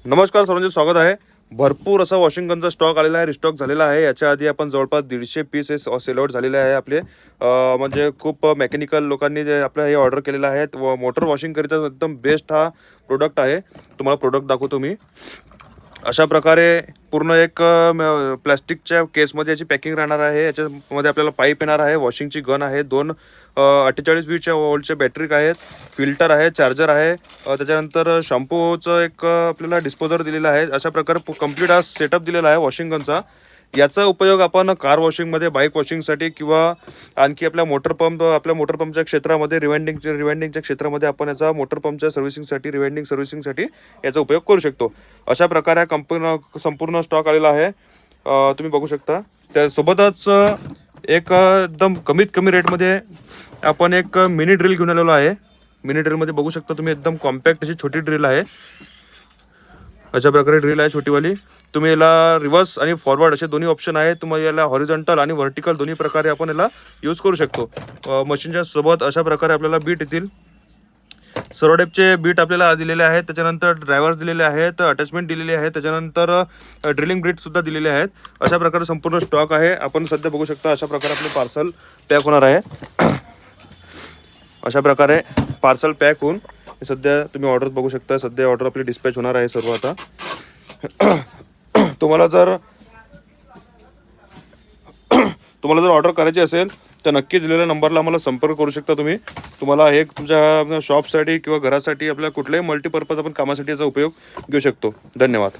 नमस्कार सर्वांचे स्वागत आहे. भरपूर असा वॉशिंग गनचा स्टॉक आलेला आहे, रिस्टॉक झालेला आहे. याच्या आधी आपण जवळपास 150 पीस सेल आउट झालेले आहे आपले. म्हणजे खूप मेकॅनिकल लोकांनी जे आपलं हे ऑर्डर केलेलं आहे व मोटर वॉशिंग करिता एकदम बेस्ट हा प्रोडक्ट आहे. तुम्हाला प्रोडक्ट दाखवतो मी. अशा प्रकारे पूर्ण एक प्लास्टिकच्या केसमध्ये याची पॅकिंग राहणार आहे. याच्यामध्ये आपल्याला पाईप येणार आहे, वॉशिंगची गन आहे, 2 48 व्होल्टचे बॅटरी आहेत, फिल्टर आहे, चार्जर आहे, त्याच्यानंतर शॅम्पूचं एक आपल्याला डिस्पोजर दिलेला आहे. अशा प्रकारे कंप्लीट हा सेटअप दिलेला आहे वॉशिंग गनचा. याचा उपयोग आपण कार वॉशिंगमध्ये, बाईक वॉशिंगसाठी किंवा आणखी आपल्या मोटर पंपच्या क्षेत्रामध्ये रिवाइंडिंगच्या क्षेत्रामध्ये आपण याचा मोटर पंपच्या सर्व्हिसिंगसाठी, रिवाइंडिंग सर्व्हिसिंगसाठी याचा उपयोग करू शकतो. अशा प्रकारे संपूर्ण स्टॉक आलेला आहे. तुम्ही बघू शकता. त्यासोबतच एक एकदम कमीत कमी रेटमध्ये आपण एक मिनी ड्रिल घेऊन आलेलो आहे. मिनी ड्रिलमध्ये बघू शकता तुम्ही, एकदम कॉम्पॅक्ट अशी छोटी ड्रिल आहे. अशा प्रकारे ड्रिल आहे छोटीवाली. तुम्ही याला रिव्हर्स आणि फॉरवर्ड असे दोन्ही ऑप्शन आहे. तुम्हाला याला हॉरिझॉन्टल आणि व्हर्टिकल दोन्ही प्रकारे आपण याला यूज करू शकतो. मशीनच्या सोबत अशा प्रकारे आपल्याला बीट येतील. सर्व टाईपचे बीट आपल्याला दिलेले आहेत. त्याच्यानंतर ड्रायव्हर्स दिलेले आहेत, अटॅचमेंट दिलेली आहे, त्याच्यानंतर ड्रिलिंग ब्रिटसुद्धा दिलेले आहेत. अशा प्रकारे संपूर्ण स्टॉक आहे. आपण सध्या बघू शकता अशा प्रकारे आपले पार्सल पॅक होणार आहे. अशा प्रकारे पार्सल पॅक होऊन सध्या तुम्ही ऑर्डर बघू शकता. सध्या ऑर्डर आपली डिस्पॅच होणार आहे सर्व आता. तुम्हाला जर ऑर्डर करायची असेल तर नक्कीच दिलेल्या नंबरला मला संपर्क करू शकता तुम्ही. तुम्हाला हे तुमच्या शॉपसाठी किंवा घरासाठी आपल्या कुठल्याही मल्टीपर्पज आपण कामासाठी याचा उपयोग घेऊ शकतो. धन्यवाद.